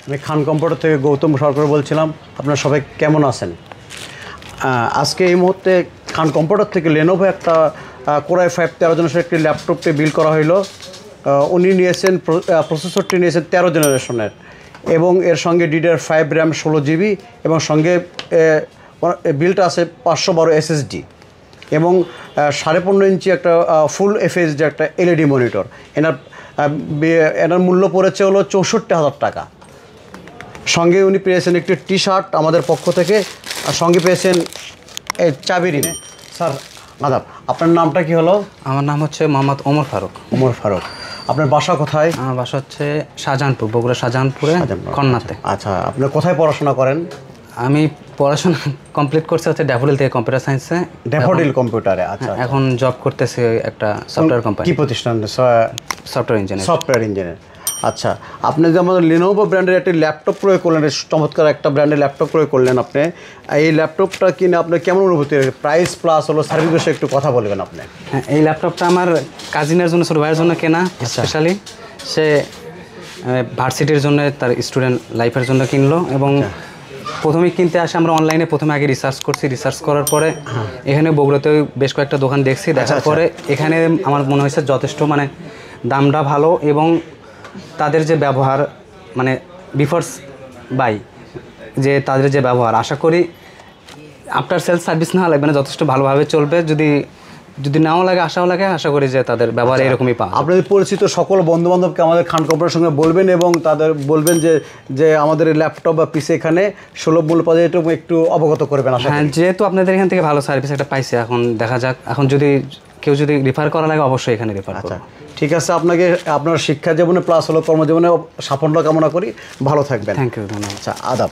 আমি খান কম্পিউটার থেকে গৌতম সরকার বলছিলাম। আপনারা সবাই কেমন আছেন? আজকে এই মুহূর্তে খান কম্পিউটার থেকে লেনোভো একটা কোর i5 13 জেনারেশনের একটি ল্যাপটপটি বিল করা হইলো। উনি নিয়েছেন প্রসেসরটি নিয়েছেন 13 জেনারেশনের এবং এর সঙ্গে DDR5 র্যাম 16 GB এবং সঙ্গে বিলটা আছে 512 SSD এবং 15.5 ইঞ্চি একটা ফুল FHD একটা LED মনিটর। এনার মূল্য পড়েছে হলো 64,000 টাকা। সঙ্গে উনি পেয়েছেন একটি টি-শার্ট আমাদের পক্ষ থেকে, আর সঙ্গে পেয়েছেন চাবি রিং। স্যার আদাব, আপনার নামটা কি হলো? আমার নাম হচ্ছে মোহাম্মদ ওমর ফারুক। ওমর ফারুক। আপনার বাসা কোথায়? আমার বাসা হচ্ছে শাহজাহানপুর, বগুড়া শাহজাহানপুরে, কন্যাতে। আচ্ছা, আপনি কোথায় পড়াশোনা করেন? আমি পড়াশোনা কমপ্লিট করছি হচ্ছে ড্যাফোডিল থেকে কম্পিউটার সায়েন্সে। ড্যাফোডিল কম্পিউটারে? আচ্ছা। এখন জব করতেছি একটা সফটওয়্যার কোম্পানি। কি প্রতিষ্ঠান? Software engineer. Software engineer. আচ্ছা, আপনি যে আমাদের লেনোভো ব্র্যান্ডের একটি ল্যাপটপ ক্রয় করলেন, চমৎকার একটা ব্র্যান্ডের ল্যাপটপ ক্রয় করলেন আপনি, এই ল্যাপটপটা কিনে আপনার কেমন অনুভূতি? প্রাইস প্লাস হলো সার্ভিস বিষয়ে একটু কথা বলবেন আপনি। হ্যাঁ, এই ল্যাপটপটা আমার কাজিনের জন্য, ছোটো ভাইয়ের জন্য কেনা স্পেশালি। সে ভার্সিটির জন্য, তার স্টুডেন্ট লাইফের জন্য কিনলো এবং প্রথমে কিনতে আসে আমরা অনলাইনে প্রথমে আগে রিসার্চ করছি। রিসার্চ করার পরে এখানে বগুড়াতেও বেশ কয়েকটা দোকান দেখছি। দেখার পরে এখানে আমার মনে হয়েছে যথেষ্ট মানে দামটা ভালো এবং তাদের যে ব্যবহার মানে বিফোর বাই যে তাদের যে ব্যবহার, আশা করি আফটার সেলস সার্ভিস না লাগবে না, যথেষ্ট ভালোভাবে চলবে। যদি নাও লাগে, আশাও লাগে, আশা করি যে তাদের ব্যবহার এরকমই পাওয়া। আপনাদের পরিচিত সকল বন্ধুবান্ধবকে আমাদের খান কম্পিউটারের সঙ্গে বলবেন এবং তাদের বলবেন যে আমাদের ল্যাপটপ বা পিসি এখানে সুলভ মূল্য পাওয়া যায়, একটু অবগত করবেন। হ্যাঁ, যেহেতু আপনাদের এখান থেকে ভালো সার্ভিস একটা পাইছে, এখন দেখা যাক, এখন যদি কেউ রেফার করা লাগে অবশ্যই এখানে রেফার করব। আচ্ছা, ঠিক আছে। আপনাকে আপনার শিক্ষা জীবনে প্লাস হলো কর্মজীবনে সাফল্য কামনা করি। ভালো থাকবেন। থ্যাংক ইউ, ধন্যবাদ। আচ্ছা, আদাব।